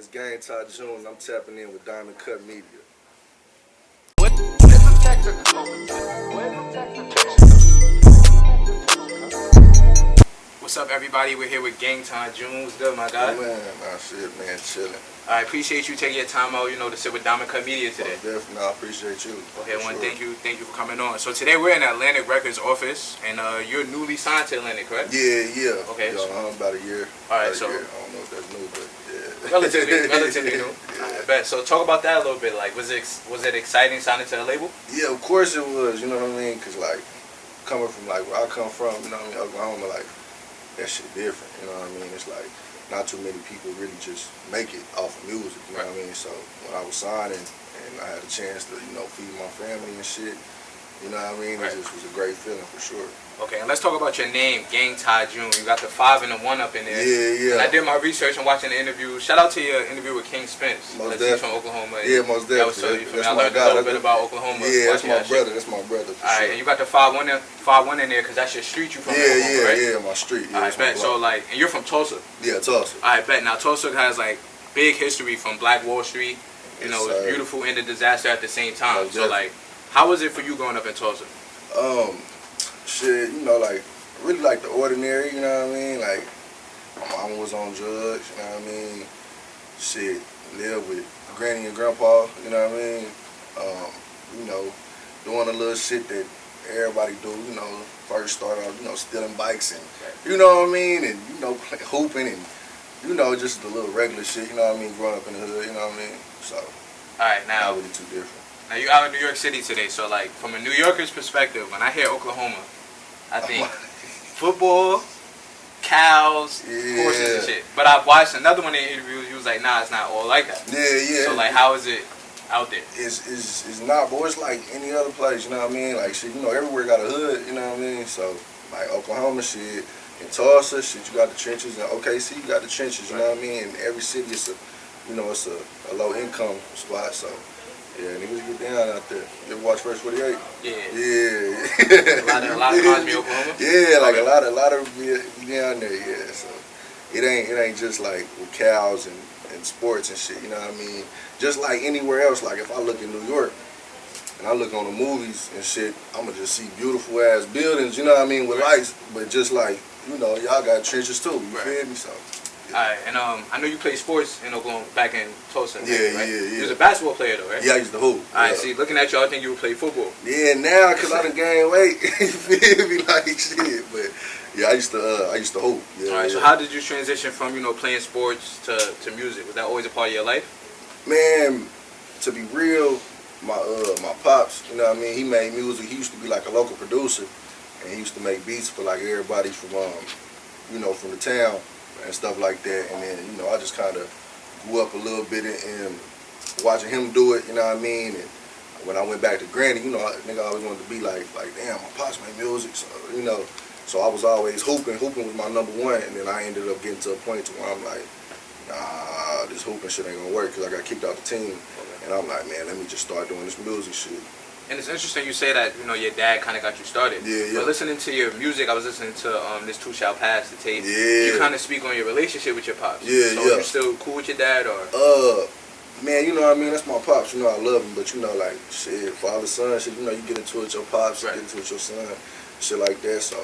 it's Gang51E June, and I'm tapping in with KUT Media. What's up, everybody? We're here with Gang51E June. What's good, my guy? Man, shit, man, chilling. I appreciate you taking your time out, to sit with KUT Media today. Definitely, I appreciate you. Okay, thank you for coming on. So today we're in Atlantic Records office, and you're newly signed to Atlantic, correct? Yeah. Okay. About a year. All right, so I don't know if that's new, but yeah. Relatively new. I bet. So talk about that a little bit. Like, was it exciting signing to a label? Yeah, of course it was. You know what I mean? Cause like coming from like where I come from, you know what I mean, Oklahoma, like that shit different. You know what I mean? It's like not too many people really just make it off of music. You know what I mean? So when I was signing and I had a chance to feed my family and shit, you know what I mean? It just was a great feeling for sure. Okay, and let's talk about your name, Gang51E June. You got the 5 and the 1 up in there. Yeah. And I did my research and watching the interview. Shout out to your interview with King Spence. Most definitely. He's from Oklahoma. Yeah, most definitely. I learned a little bit about Oklahoma. Yeah, that's my brother. That's my brother. All right, and you got the 5-1 in there because that's your street you from. Oklahoma, right? Yeah, my street. Yeah, all right, bet. So and you're from Tulsa. Yeah, Tulsa. All right, bet. Now Tulsa has like big history from Black Wall Street. It was beautiful and a disaster at the same time. So like, how was it for you growing up in Tulsa? Shit, like really like the ordinary, you know what I mean? Like my mama was on drugs, you know what I mean? Shit, lived with granny and grandpa, you know what I mean? Doing a little shit that everybody do, first start off, stealing bikes and you know what I mean? And hooping and just the little regular shit, you know what I mean, growing up in the hood, you know what I mean? So alright, now not really too different. Now you're out in New York City today, so like from a New Yorker's perspective, when I hear Oklahoma, I think football, cows, horses and shit. But I've watched another one of the interviews, he was like, nah, it's not all like that. Yeah. So like, how is it out there? It's not, boy, it's like any other place, you know what I mean? Like shit, everywhere got a hood, you know what I mean? So like Oklahoma shit, in Tulsa, shit, you got the trenches, and OKC, you got the trenches, you know what I mean? And every city is it's a low income spot, so yeah, niggas get down out there. You ever watch First 48? Yeah. Yeah. a lot of Cosby, Oklahoma? Yeah, like a lot of be down there, yeah. So it ain't just like with cows and sports and shit, you know what I mean? Just like anywhere else, like if I look in New York and I look on the movies and shit, I'ma just see beautiful ass buildings, you know what I mean, with lights, but just like, y'all got trenches too, you feel me? So alright, and I know you played sports in Oklahoma, back in Tulsa. Yeah. You was a basketball player though, right? Yeah, I used to hoop. Alright, see, looking at you, I think you would play football. Yeah, now, cause I done gained weight, you feel me, like shit, but yeah, I used to hoop. Yeah, alright, so how did you transition from, playing sports to music? Was that always a part of your life? Man, to be real, my pops, you know what I mean, he made music. He used to be like a local producer, and he used to make beats for like everybody from from the town and stuff like that. And then, I just kind of grew up a little bit in watching him do it, you know what I mean? And when I went back to Granny, nigga always wanted to be like damn, my pops made music, so, so I was always hooping. Hooping was my number one, and then I ended up getting to a point to where I'm like, nah, this hooping shit ain't gonna work, because I got kicked out the team. And I'm like, man, let me just start doing this music shit. And it's interesting you say that, your dad kind of got you started. Yeah. But listening to your music, I was listening to this Too Shall Pass, the tape. Yeah. You kind of speak on your relationship with your pops. Yeah, so you still cool with your dad, or? Man, you know what I mean? That's my pops. I love him, but like, shit, father, son, shit, you get into it with your pops, you get into it with your son, shit like that. So,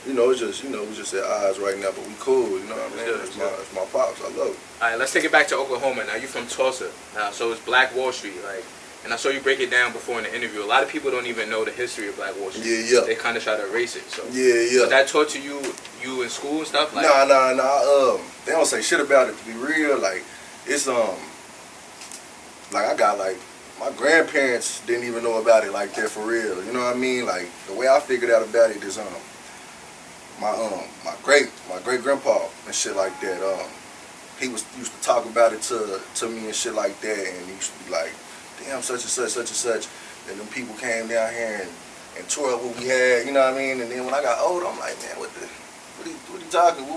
it's just, we just at odds right now, but we cool, you know what I mean? It's my pops. I love it. All right, let's take it back to Oklahoma. Now, you from Tulsa. So it's Black Wall Street, like. And I saw you break it down before in the interview. A lot of people don't even know the history of Black Wall Street. Yeah. They kind of try to erase it. So yeah. But that taught to you in school and stuff? Like, Nah. They don't say shit about it, to be real. Like, it's, like, I got, like, my grandparents didn't even know about it like that for real. You know what I mean? Like, the way I figured out about it is, my great grandpa and shit like that, he used to talk about it to me and shit like that, and he used to be like, damn, such and such. And then people came down here and tore up what we had, you know what I mean? And then when I got older, I'm like, man, what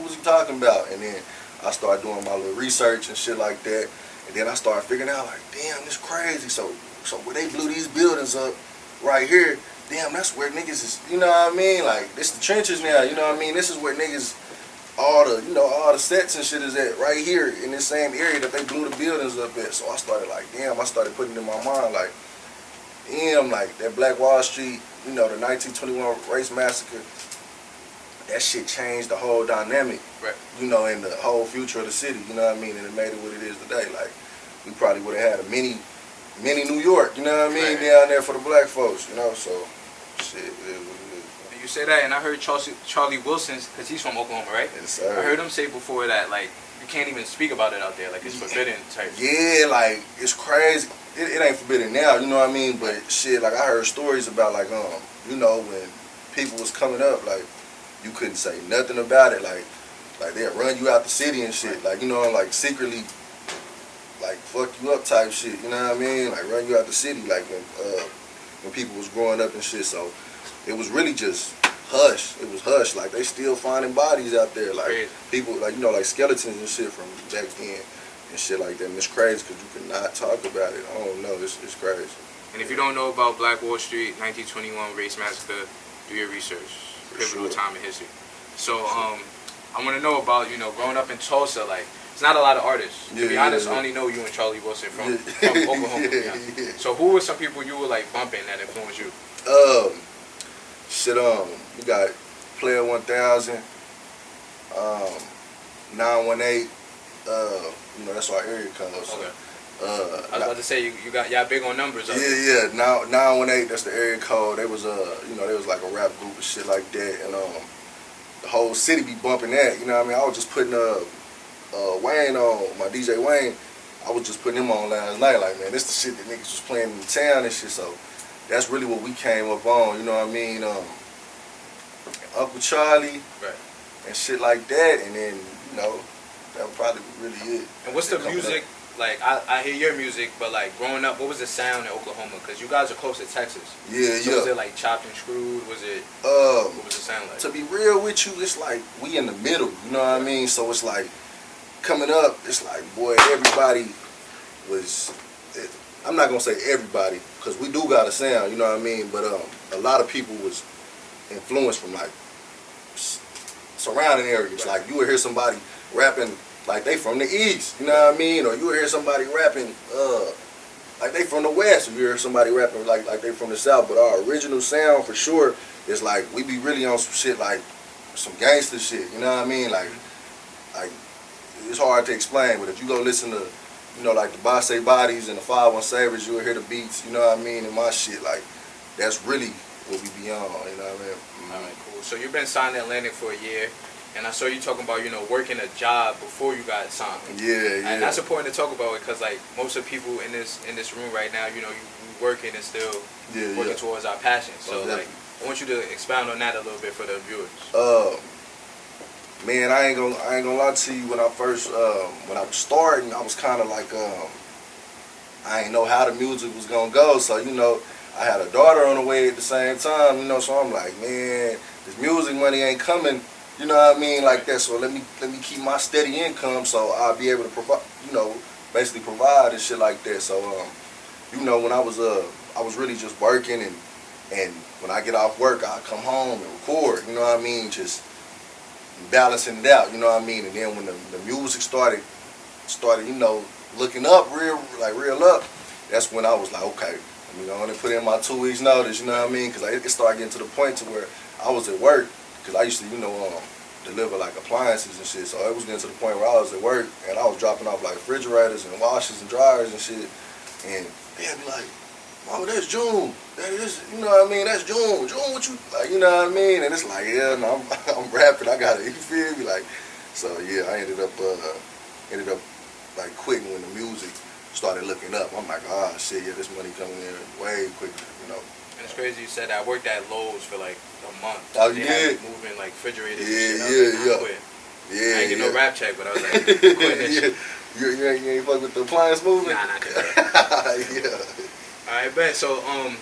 was he talking about? And then I started doing my little research and shit like that. And then I started figuring out, like, damn, this crazy. So where they blew these buildings up right here, damn, that's where niggas is, you know what I mean? Like, this the trenches now, you know what I mean? This is where niggas all the sets and shit is at right here in this same area that they blew the buildings up at. So I started like, damn, I started putting it in my mind like, damn, like that Black Wall Street, the 1921 race massacre, that shit changed the whole dynamic, right? And the whole future of the city, you know what I mean? And it made it what it is today. Like, we probably would have had a mini New York, you know what I mean, right, down there for the black folks, so shit, it is what it is. You say that, and I heard Charlie Wilson, because he's from Oklahoma, right? Yes, sir. I heard him say before that, like, you can't even speak about it out there, like, it's forbidden type. Yeah, like, it's crazy. It ain't forbidden now, you know what I mean? But shit, like, I heard stories about, like, when people was coming up, like, you couldn't say nothing about it, like they'd run you out the city and shit, like, like, secretly, like, fuck you up type shit, you know what I mean? Like, run you out the city, like, when people was growing up and shit, so it was really just hush. It was hush. Like, they still finding bodies out there, like, crazy. People, like, like skeletons and shit from back then and shit like that. And it's crazy because you cannot talk about it. I don't know. It's crazy. And if you don't know about Black Wall Street, 1921 race massacre, do your research. Pivotal time in history. So, I want to know about, growing up in Tulsa, like, it's not a lot of artists. To be honest, I only know you and Charlie Wilson from Oklahoma. So who were some people you were, like, bumping that influenced you? Shit, we got Player 1000, 918, that's our area code. So, okay. I was about to say y'all big on numbers. Yeah. Now 918, that's the area code. They was they was like a rap group and shit like that, and the whole city be bumping that. You know what I mean? I was just putting Wayne on, my DJ Wayne. I was just putting him on last night. Like, man, this the shit that niggas was playing in the town and shit. So that's really what we came up on. You know what I mean? Uncle Charlie, right, and shit like that, and then that would probably be really it. And what's the music? Like, I hear your music, but like growing up, what was the sound in Oklahoma? Because you guys are close to Texas. Yeah, so was it like chopped and screwed? Was it? What was the sound like? To be real with you, it's like we in the middle. You know what I mean? So it's like coming up. It's like, boy, everybody was. I'm not gonna say everybody because we do got a sound. You know what I mean? But a lot of people was influenced from like surrounding areas. Right. Like you would hear somebody rapping. Like they from the East, you know what I mean? Or you hear somebody rapping, like they from the West, or you hear somebody rapping like they from the South. But our original sound for sure is like we be really on some shit like some gangster shit, you know what I mean? Like it's hard to explain, but if you go listen to, like the Bosse Bodies and the 5-1 Savage, you'll hear the beats, you know what I mean? And my shit, like that's really what we be on, you know what I mean? Mm-hmm. All right, cool. So you've been signed to Atlantic for a year. And I saw you talking about, working a job before you got signed. Yeah. And that's important to talk about because, like, most of the people in this room right now, you working and still working towards our passion. So, like, I want you to expound on that a little bit for the viewers. Man, I ain't gonna lie to you. When I first, when I was starting, I was kind of like, I ain't know how the music was gonna go. So, I had a daughter on the way at the same time. So I'm like, man, this music money ain't coming. You know what I mean, like that. So let me keep my steady income, so I'll be able to provide, basically provide and shit like that. So, when I was really just working, and when I get off work, I come home and record. You know what I mean, just balancing it out. You know what I mean, and then when the music started, looking up real up. That's when I was like, okay, let me go on and put in my 2 weeks notice. You know what I mean, because it started getting to the point to where I was at work. Because I used to, deliver like appliances and shit. So it was getting to the point where I was at work and I was dropping off like refrigerators and washers and dryers and shit. And they'd be like, "Mama, that's June. That is, you know what I mean? That's June. June, what you like? You know what I mean?" And it's like, yeah, no, I'm rapping. I got it. You feel me? Like, so yeah, I ended up like quitting when the music started looking up. I'm like, ah, shit, yeah, this money coming in way quicker, And it's crazy you said that. I worked at Lowe's for like a month. Oh, you did? Moving like refrigerators and shit. Yeah. I ain't get no rap check, but I was like, quitting this shit. You ain't fuck with the appliance movement? Nah, not Yeah. Alright, bet. So, I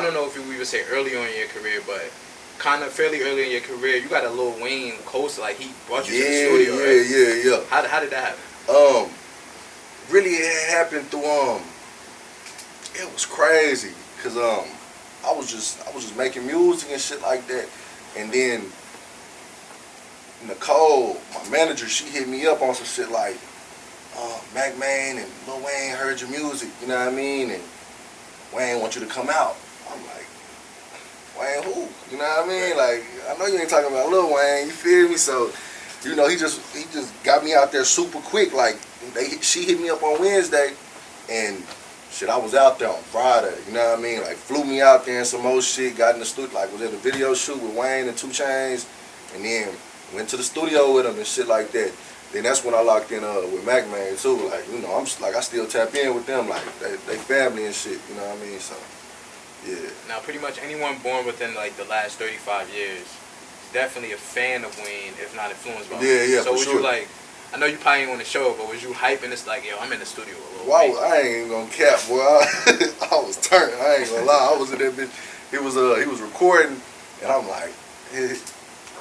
don't know if you would even say early on in your career, but kind of fairly early in your career, you got a Lil Wayne coaster. Like, he brought you to the studio, right? Yeah. How did that happen? Really, it happened through, it was crazy, cause I was just making music and shit like that, and then Nicole, my manager, she hit me up on some shit like, Mac Man and Lil Wayne heard your music, you know what I mean? And Wayne want you to come out. I'm like, Wayne who? You know what I mean? Like, I know you ain't talking about Lil Wayne, you feel me? So, you know, he just got me out there super quick. Like, she hit me up on Wednesday, and shit, I was out there on Friday, you know what I mean? Like, flew me out there and some old shit, got in the studio, like, was in a video shoot with Wayne and 2 Chainz, and then went to the studio with him and shit like that. Then that's when I locked in with Mac Man too. Like, you know, I still tap in with them. Like, they family and shit. You know what I mean? So, yeah. Now, pretty much anyone born within like the last 35 years is definitely a fan of Wayne, if not influenced by him. Yeah, so for was sure. You like? I know you probably ain't want to show it, but was you hyping this like, yo, I'm in the studio a little? Wow, I ain't gonna cap, boy. I was turned. I ain't gonna lie. I was in that bitch. He was recording, and I'm like,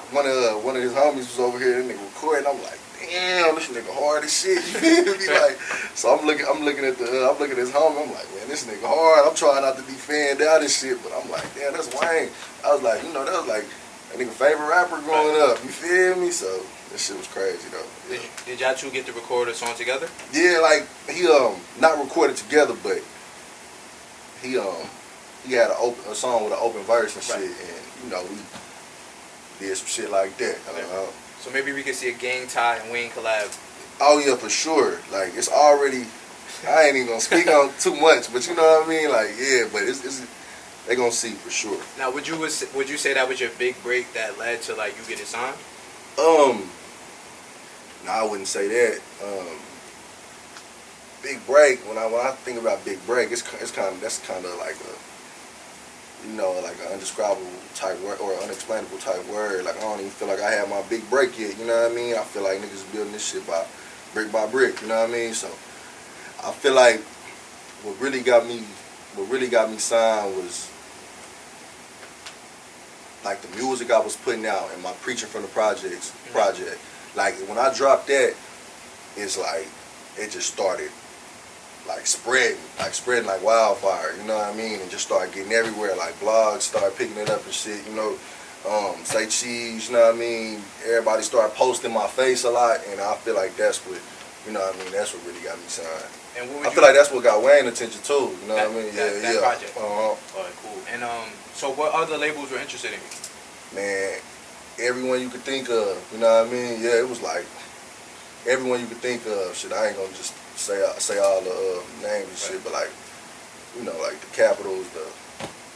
one of his homies was over here, and nigga recording. I'm like, damn, this nigga hard as shit. You feel me? Like, so I'm looking at his homie. I'm like, man, this nigga hard. I'm trying not to be fanned out and shit, but I'm like, damn, that's Wayne. I was like, you know, that was like a nigga favorite rapper growing up. You feel me? So that shit was crazy though. Yeah. Did y'all two get to record a song together? Yeah, like he not recorded together, but he had a song with an open verse and shit, and you know we did some shit like that. Okay. So maybe we could see a Gang Ty and Wayne collab. Oh yeah, for sure. Like it's already. I ain't even gonna speak on too much, but you know what I mean. Like yeah, but it's they gonna see for sure. Now, would you say that was your big break that led to like you getting signed? No, I wouldn't say that. Big break. When I think about big break, that's kind of like a, you know, like an undescribable type word or unexplainable type word. Like I don't even feel like I have my big break yet. You know what I mean? I feel like niggas building this shit by brick. You know what I mean? So I feel like what really got me signed was like the music I was putting out and my preaching from the project. Like when I dropped that, it's like it just started like spreading like wildfire, you know what I mean? And just started getting everywhere, like blogs started picking it up and shit, you know. Say Cheese, you know what I mean? Everybody started posting my face a lot, and I feel like that's what, you know what I mean, that's what really got me signed. And I feel like that's what got Wayne attention too, you know what I mean? That project. Alright, cool. And so what other labels were interested in you? Man, everyone you could think of, you know what I mean? Yeah, it was like everyone you could think of. Shit, I ain't gonna just say all the names and shit, but like, you know, like the Capitals,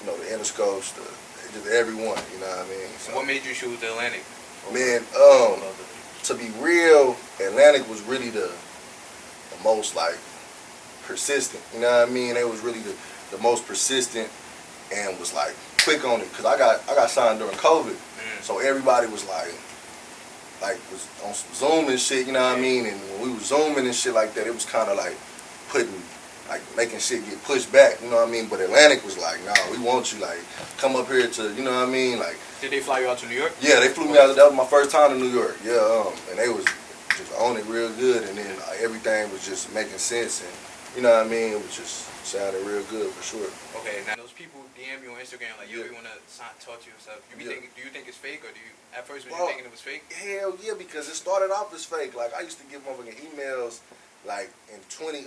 you know, the Interscopes, just everyone, you know what I mean? So, what made you choose the Atlantic? Man, to be real, Atlantic was really the most like persistent, you know what I mean? They was really the most persistent and was like quick on it, cause I got signed during COVID, so everybody was like was on some Zoom and shit, you know what I mean? And when we was Zooming and shit like that, it was kind of like making shit get pushed back, you know what I mean? But Atlantic was like, nah, we want you, like, come up here to, you know what I mean? Like, did they fly you out to New York? Yeah, they flew me out. That was my first time to New York. Yeah, and they was just on it real good, and then everything was just making sense, and you know what I mean? It was just sounded real good for sure. Okay, now those people DM you on Instagram like, yo, we want to talk to you and stuff. Do you think it's fake, or do you, at first, was you thinking it was fake? Hell yeah, because it started off as fake. Like, I used to give motherfucking emails, like,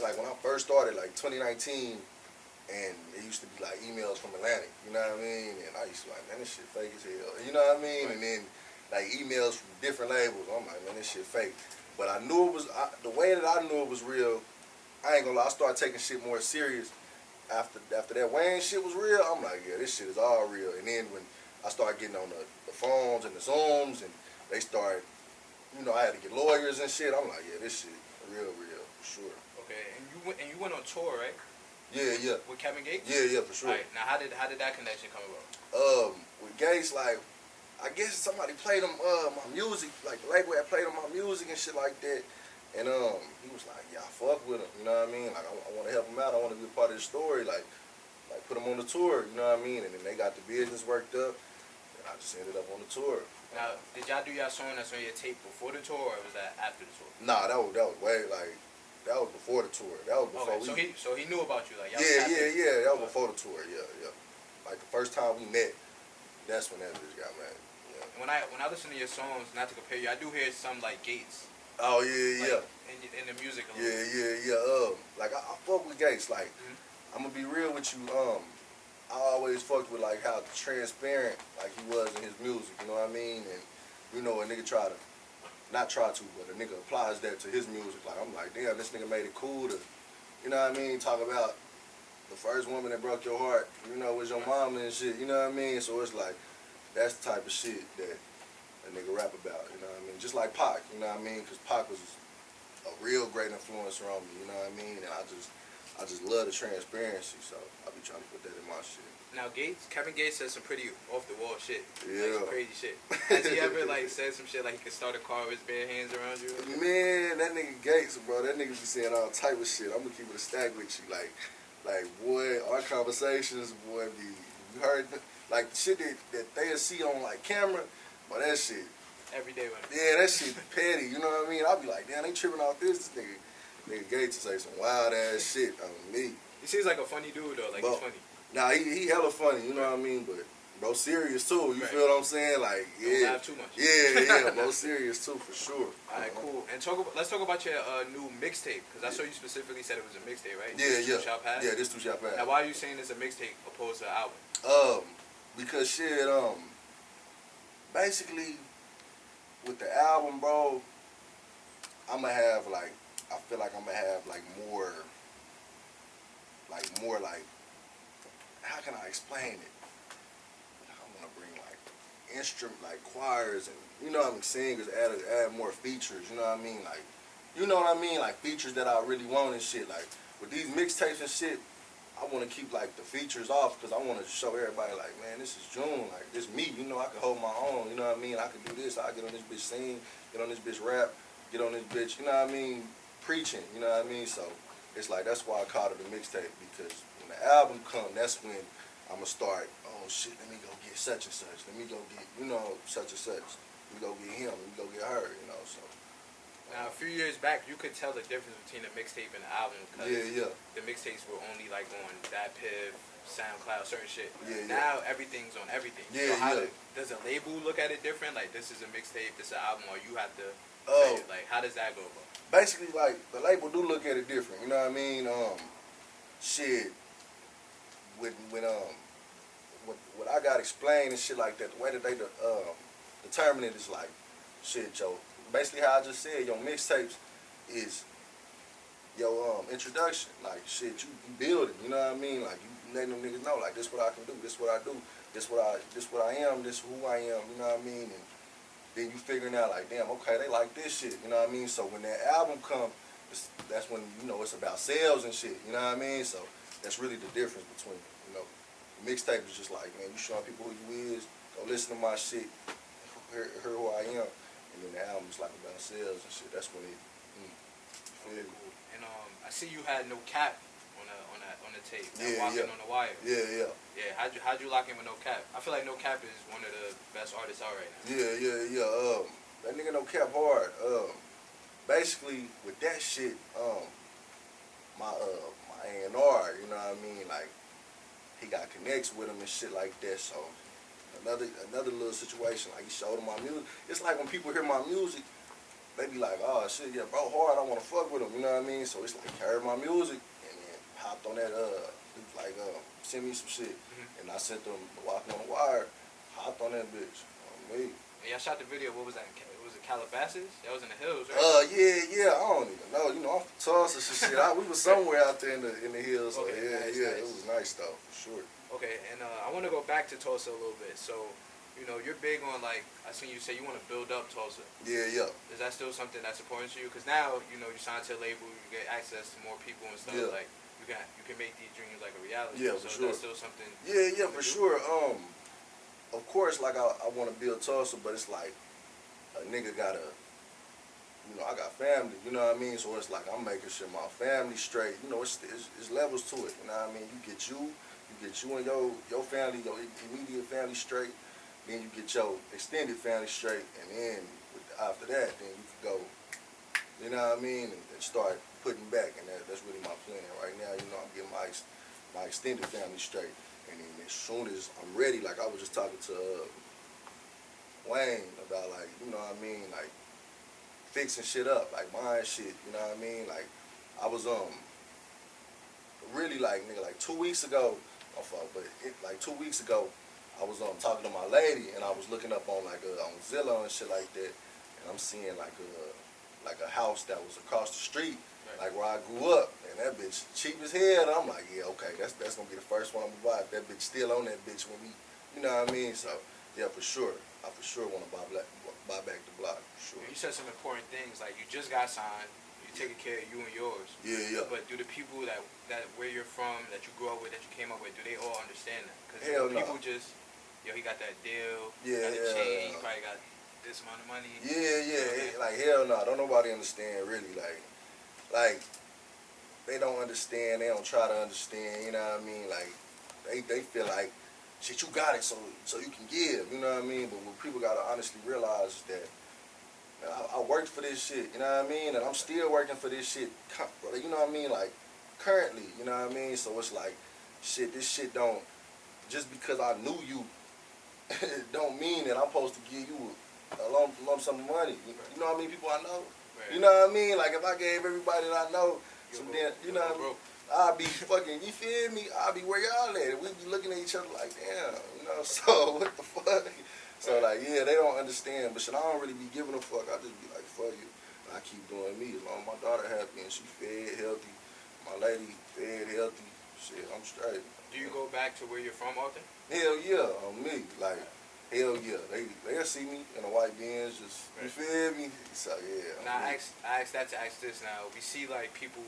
like, when I first started, like, 2019, and it used to be, like, emails from Atlantic, you know what I mean? And I used to be like, man, this shit fake as hell, you know what I mean? And then, like, emails from different labels, I'm like, man, this shit fake. But I knew it was, the way that I knew it was real, I ain't gonna lie, I started taking shit more serious. After that Wayne shit was real, I'm like, yeah, this shit is all real. And then when I started getting on the phones and the Zooms, and they started, you know, I had to get lawyers and shit, I'm like, yeah, this shit real, for sure. Okay, and you went on tour, right? Yeah. With Kevin Gates? Yeah, for sure. All right, now how did that connection come about? With Gates, like, I guess somebody played him my music, like the label had played him my music and shit like that. And he was like, yeah, I fuck with him, you know what I mean? Like, I want to help him out. I want to be a part of the story. Like put him on the tour, you know what I mean? And then they got the business worked up, and I just ended up on the tour. Now, did y'all do y'all song that's on your tape before the tour, or was that after the tour? Nah, that was way, like, that was before the tour. That was before so he knew about you, like, y'all Yeah, that was before the tour, yeah. Like, the first time we met, that's when that bitch got mad. Yeah. when I listen to your songs, not to compare you, I do hear some like Gates. Oh yeah. In the music a Yeah, little. Like I fuck with Gates. Like I'm gonna be real with you. I always fucked with like how transparent like he was in his music. You know what I mean? And you know, a nigga not try to, but a nigga applies that to his music. Like I'm like, damn, this nigga made it cool to, you know what I mean? Talk about the first woman that broke your heart. You know, was your mama and shit. You know what I mean? So it's like that's the type of shit that a nigga rap about. You know what I mean? Just like Pac. You know what I mean? Because Pac was a real great influencer on me, you know what I mean? And I just love the transparency, so I be trying to put that in my shit. Now Kevin Gates says some pretty off the wall shit. Yeah. Like some crazy shit. Has he ever like said some shit like he could start a car with his bare hands around you? Man, that nigga Gates, bro, that nigga be saying all type of shit. I'm gonna keep it a stack with you. Like boy, our conversations, boy, you heard like the shit that they'll see on like camera, but that shit. Everyday one. Yeah, that shit petty, you know what I mean? I'll be like, damn, they tripping off this nigga Gates to say some wild ass shit on me. He seems like a funny dude though, like he's funny. Nah, he hella funny, you know what I mean? But bro, serious too, you feel what I'm saying? Like, yeah. Don't laugh too much. Yeah, bro, serious too, for sure. Alright, cool. And let's talk about your new mixtape, because I saw you specifically said it was a mixtape, right? Yeah, This Too Shall Pass? Yeah, This Too Shall Pass. Now, why are you saying it's a mixtape opposed to an album? Because shit, basically, with the album, bro, I'ma have like, I feel like I'm gonna have like more like, how can I explain it? I wanna bring like instrument, like choirs and, you know what I mean, singers, add more features, you know what I mean? Like, you know what I mean? Like features that I really want and shit. Like with these mixtapes and shit, I want to keep like the features off because I want to show everybody like, man, this is June, like this me, you know, I can hold my own, you know what I mean? I can do this, I get on this bitch sing, get on this bitch rap, get on this bitch, you know what I mean, preaching, you know what I mean? So it's like, that's why I called it a mixtape, because when the album come, that's when I'm gonna start, oh shit, let me go get such and such, let me go get, you know, such and such, let me go get him, let me go get her, you know, so. Now, a few years back, you could tell the difference between a mixtape and an album because the mixtapes were only like on DatPiff, SoundCloud, certain shit. Now everything's on everything. So does a label look at it different? Like, this is a mixtape, this is an album, or you have to say it? Like, how does that go about? Basically, like, the label do look at it different, you know what I mean? Shit, what I got explained and shit like that, the way that they determine it is like, shit, Joe. Basically, how I just said, your mixtapes is your introduction. Like, shit, you build it, you know what I mean? Like, you letting them niggas know, like, this what I can do, this what I do, this what I am, this who I am, you know what I mean? And then you figuring out, like, damn, okay, they like this shit, you know what I mean? So when that album come, that's when, you know, it's about sales and shit, you know what I mean? So that's really the difference between, you know, the mixtape is just like, man, you showing people who you is, go listen to my shit, hear who I am. And then the album's like about sales and shit. That's when it. Okay, cool. And I see you had No Cap on the tape. Walking on the Wire. Yeah. How'd you lock in with No Cap? I feel like No Cap is one of the best artists out right now. Yeah. That nigga No Cap hard. Basically with that shit, my A&R, you know what I mean? Like, he got connects with him and shit like that. So. Another little situation, like he showed him my music. It's like when people hear my music, they be like, oh shit, yeah, bro, hard, I wanna fuck with him, you know what I mean? So it's like he heard my music and then hopped on that, send me some shit. And I sent them Walking on the Wire, hopped on that bitch. On me. And y'all shot the video, what was that? Was it Calabasas? That was in the hills, right? Yeah, I don't even know. You know, I'm from Tulsa and shit. We was somewhere out there in the hills. So okay, nice. It was nice though, for sure. Okay, and I want to go back to Tulsa a little bit. So, you know, you're big on, like, I seen you say you want to build up Tulsa. Yeah. Is that still something that's important to you? Because now, you know, you sign to a label, you get access to more people and stuff. Yeah. Like, you can make these dreams like a reality. Yeah, so for sure. That's still something. Yeah, for sure. Of course, like I want to build Tulsa, but it's like a nigga gotta, you know, I got family, you know what I mean? So it's like I'm making sure my family straight. You know, it's levels to it. You know what I mean? You get you and your family, your immediate family straight. Then you get your extended family straight, and then after that, then you can go, you know what I mean, and start putting back. And that's really my plan right now. You know, I'm getting my extended family straight, and then as soon as I'm ready, like I was just talking to Wayne about like, you know what I mean, like fixing shit up, like buying shit, you know what I mean? Like I was really like nigga like 2 weeks ago, my fault, but like 2 weeks ago I was talking to my lady and I was looking up on like on Zillow and shit like that, and I'm seeing like a house that was across the street, like where I grew up, and that bitch cheap as hell. And I'm like, yeah, okay, that's gonna be the first one I'm gonna buy. If that bitch still on that bitch when we, you know what I mean? So yeah, for sure, I for sure want to buy back the block, for sure. You said some important things, like you just got signed, you taking care of you and yours. Yeah. But do the people that where you're from, that you grew up with, that you came up with, do they all understand that? Because Hell no. People just, he got that deal, yeah, got a chain, he probably got this amount of money. Yeah. Like hell no, don't nobody understand really. Like they don't understand. They don't try to understand. You know what I mean? Like they feel like shit, you got it, so you can give. You know what I mean? But what people gotta honestly realize is that I worked for this shit. You know what I mean? And I'm still working for this shit. You know what I mean? Like currently. You know what I mean? So it's like shit. This shit don't, just because I knew you, it don't mean that I'm supposed to give you a lump sum of money. You know how many people I know? Right. You know what I mean? Like if I gave everybody that I know some damn, you know what I mean? I'd be fucking, you feel me? I'd be where y'all at. We'd be looking at each other like, damn, you know, so what the fuck? So like, yeah, they don't understand, but shit, I don't really be giving a fuck. I just be like, fuck you. And I keep doing me as long as my daughter happy and she fed healthy. My lady fed healthy. Shit, I'm straight. Do you go back to where you're from often? Hell yeah, on me. Like, hell yeah. They'll see me in a white Benz, just, you feel me? So yeah. Now I asked that to ask this now. We see like people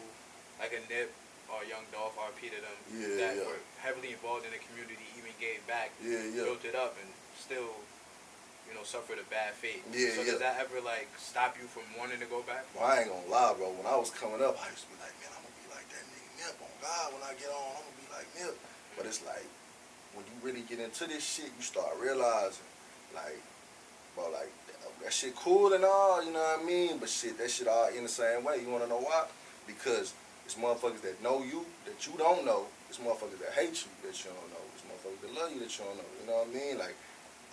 like a Nip or Young Dolph, RP to them, that were heavily involved in the community, even gave back, built it up, and still, suffered a bad fate. So does that ever like stop you from wanting to go back? Well, I ain't gonna lie, bro. When I was coming up, I used to be like, man, I'm gonna be like that nigga Nip on God. When I get on, I'm gonna be like Nip. But it's like, when you really get into this shit, you start realizing, like, bro, like, that shit cool and all, you know what I mean? But shit, that shit all in the same way. You wanna know why? Because it's motherfuckers that know you, that you don't know. It's motherfuckers that hate you, that you don't know. It's motherfuckers that love you, that you don't know. You know what I mean? Like,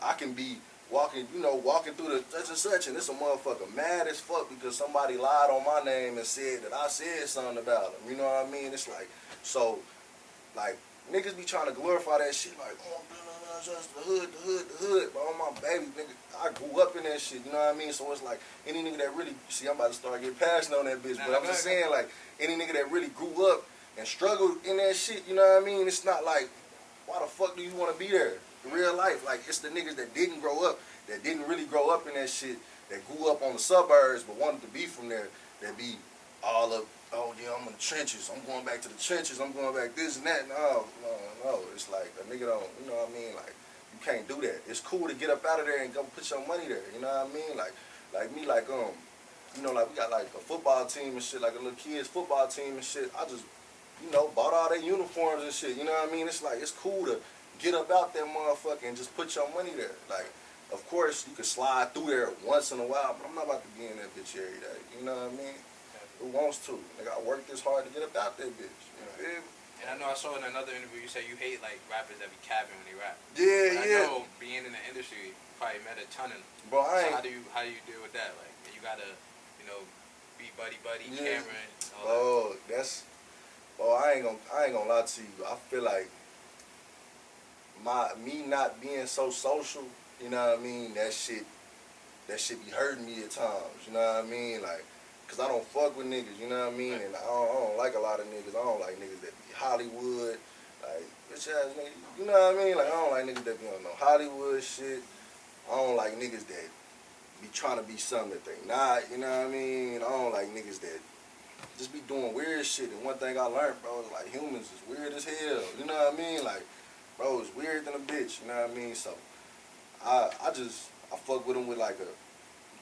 I can be walking through the such and such, and it's a motherfucker mad as fuck because somebody lied on my name and said that I said something about him. You know what I mean? It's like, so, like, niggas be trying to glorify that shit like, oh, just the hood. But on my baby, nigga, I grew up in that shit, you know what I mean? So it's like, any nigga that really, see, I'm about to start getting passionate on that bitch, but I'm just saying, like, any nigga that really grew up and struggled in that shit, you know what I mean? It's not like, why the fuck do you want to be there in real life? Like, it's the niggas that didn't grow up, that didn't really grow up in that shit, that grew up on the suburbs but wanted to be from there, that be all up, oh yeah, I'm in the trenches, I'm going back to the trenches, I'm going back this and that. No. It's like a nigga don't, you know what I mean? Like, you can't do that. It's cool to get up out of there and go put your money there, you know what I mean? Like me, like, you know, like we got like a football team and shit, like a little kids football team and shit. I just, bought all their uniforms and shit, you know what I mean? It's like, it's cool to get up out that motherfucker and just put your money there. Like, of course, you can slide through there once in a while, but I'm not about to be in that bitch every day, you know what I mean? Who wants to? Nigga, I worked this hard to get up out that bitch. You feel me? And I know I saw in another interview you say you hate like rappers that be capping when they rap. Yeah. I know being in the industry, you probably met a ton of them. Bro, so how do you deal with that? Like you gotta, be buddy, Cameron. I ain't gonna lie to you. I feel like me not being so social, you know what I mean? That shit be hurting me at times. You know what I mean? Like. Cause I don't fuck with niggas, you know what I mean? And I don't like a lot of niggas. I don't like niggas that be Hollywood, like bitch ass niggas. You know what I mean? Like I don't like niggas that be on no Hollywood shit. I don't like niggas that be trying to be something that they not. You know what I mean? I don't like niggas that just be doing weird shit. And one thing I learned, bro, is like humans is weird as hell. You know what I mean? Like, bro, it's weird than a bitch. You know what I mean? So I fuck with them with like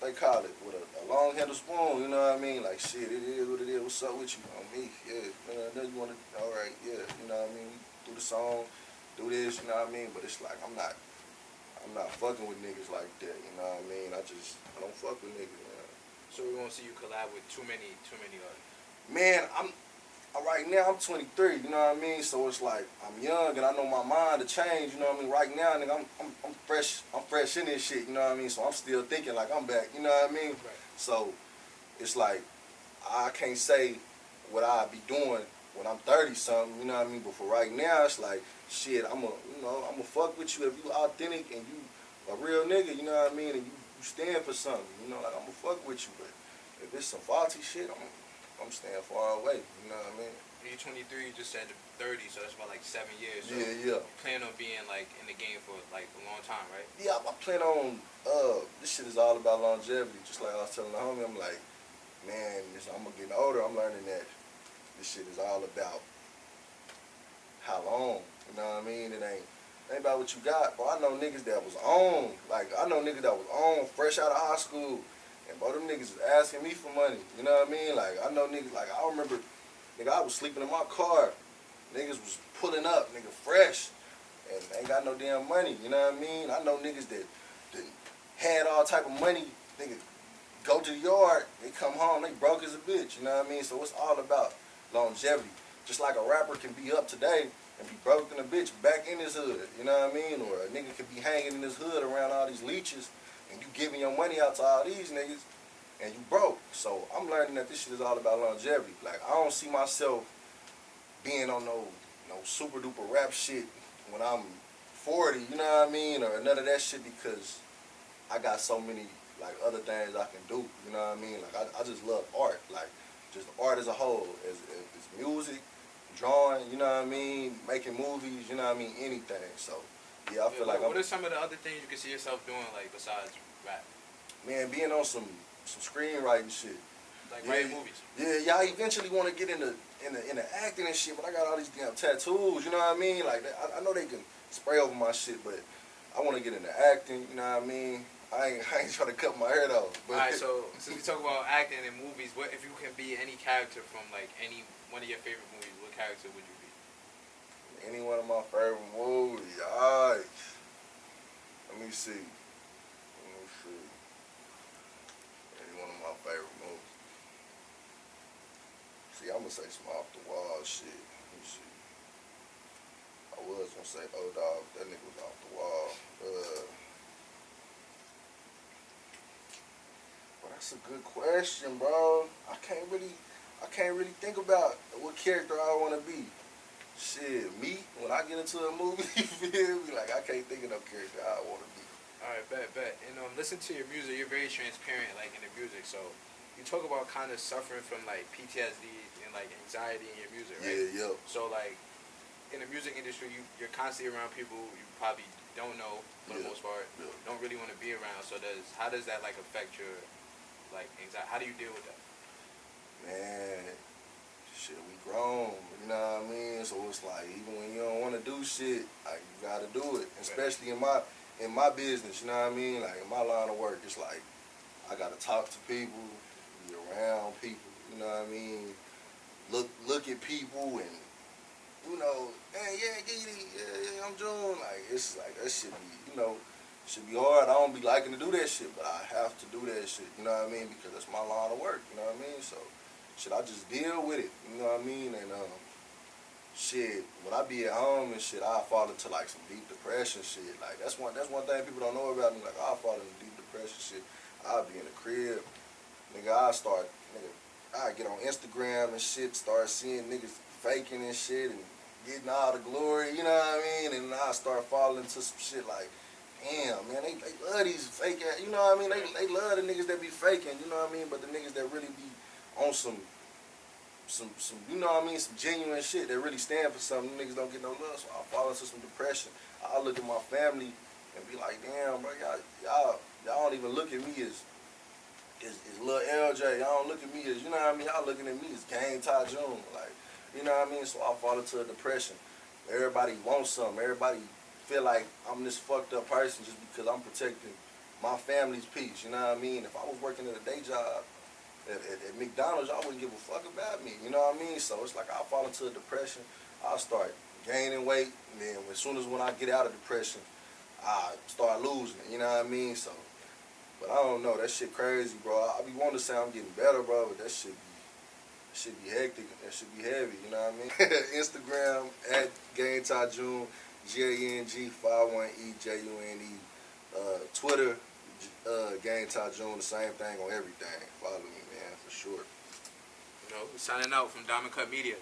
they call it, with a long handle spoon, you know what I mean? Like, shit, it is what it is. What's up with you? On me, yeah. Then you want to, all right, yeah. You know what I mean? Do the song, do this, you know what I mean? But it's like, I'm not fucking with niggas like that, you know what I mean? I don't fuck with niggas, man. So we won't see you collab with too many artists? Man, right now I'm 23, you know what I mean? So it's like I'm young and I know my mind to change, you know what I mean? Right now, nigga, I'm fresh in this shit, you know what I mean? So I'm still thinking like I'm back, you know what I mean? Right. So it's like I can't say what I be doing when I'm 30 something, you know what I mean? But for right now, it's like shit. I'ma fuck with you if you authentic and you a real nigga, you know what I mean? And you stand for something, you know, like I'ma fuck with you. But if it's some faulty shit, I'm staying far away, you know what I mean? You're 23, you just said 30, so that's about like 7 years. So Yeah. you plan on being like in the game for like a long time, right? Yeah, I plan on. This shit is all about longevity. Just like I was telling the homie, I'm like, man, I'm getting older. I'm learning that this shit is all about how long. You know what I mean? It ain't about what you got. But I know niggas that was on. Like I know niggas that was on fresh out of high school, and both them niggas was asking me for money. You know what I mean? Like I know niggas. Like I remember, nigga, I was sleeping in my car. Niggas was pulling up, nigga, fresh, and ain't got no damn money. You know what I mean? I know niggas that had all type of money. Nigga, go to the yard, they come home, they broke as a bitch. You know what I mean? So it's all about longevity. Just like a rapper can be up today and be broke in a bitch back in his hood. You know what I mean? Or a nigga could be hanging in his hood around all these leeches, and you giving your money out to all these niggas, and you broke. So I'm learning that this shit is all about longevity. Like I don't see myself being on no super duper rap shit when I'm 40, you know what I mean, or none of that shit, because I got so many like other things I can do, you know what I mean. Like I just love art, like just art as a whole, as music, drawing, you know what I mean, making movies, you know what I mean, anything. So yeah, I feel like what are some of the other things you can see yourself doing, like besides rap? Man, being on some screenwriting shit. Like writing movies. Yeah, I eventually want to get into acting and shit, but I got all these damn tattoos, you know what I mean? Like I know they can spray over my shit, but I want to get into acting, you know what I mean? I ain't trying to cut my hair though. But alright, so since we talk about acting and movies, what if you can be any character from like any one of your favorite movies? What character would you be? any one of my favorite movies, alright. Let me see. Any one of my favorite movies. See, I'm gonna say some off the wall shit. Let me see. I was gonna say O-Dog, that nigga was off the wall. Well, that's a good question, bro. I can't really think about what character I wanna be. Shit, me, when I get into a movie, you feel me? Like I can't think of no character I wanna be. Alright, bet. And listen to your music, you're very transparent like in the music, so you talk about kind of suffering from like PTSD and like anxiety in your music, right? Yeah. So like in the music industry, you're constantly around people you probably don't know for the most part, don't really want to be around. So how does that like affect your like anxiety? How do you deal with that? Man, shit, we grown, you know what I mean? So it's like even when you don't want to do shit, like you gotta do it. Especially in my business, you know what I mean? Like in my line of work, it's like I gotta talk to people, be around people, you know what I mean? Look at people and, you know, hey, yeah, I'm June. Like, it's like, that shit be, you know, should be hard. I don't be liking to do that shit, but I have to do that shit, you know what I mean? Because that's my line of work, you know what I mean? So, shit, I just deal with it, you know what I mean? And, shit, when I be at home and shit, I fall into like some deep depression shit. Like, that's one thing people don't know about me. Like, I fall into deep depression shit. I'll be in the crib, nigga, I get on Instagram and shit, start seeing niggas faking and shit and getting all the glory, you know what I mean? And I start falling into some shit like, damn, man, they love these fake ass, you know what I mean? They love the niggas that be faking, you know what I mean? But the niggas that really be on some, you know what I mean, some genuine shit that really stand for something, niggas don't get no love, so I fall into some depression. I look at my family and be like, damn, bro, y'all don't even look at me as Lil LJ. Y'all don't look at me as, you know what I mean? Y'all looking at me as Gang51E June. Like, you know what I mean? So I fall into a depression. Everybody wants something. Everybody feel like I'm this fucked up person just because I'm protecting my family's peace. You know what I mean? If I was working at a day job at McDonald's, I wouldn't give a fuck about me. You know what I mean? So it's like I fall into a depression. I start gaining weight. And then as soon as when I get out of depression, I start losing it. You know what I mean? So, but I don't know. That shit crazy, bro. I be wanting to say I'm getting better, bro, but that shit It should be hectic. It should be heavy. You know what I mean? Instagram at Gang51E June, Gang51E June. Twitter, Gang51E June. The same thing on everything. Follow me, man, for sure. You know, signing out from Diamond Cut Media.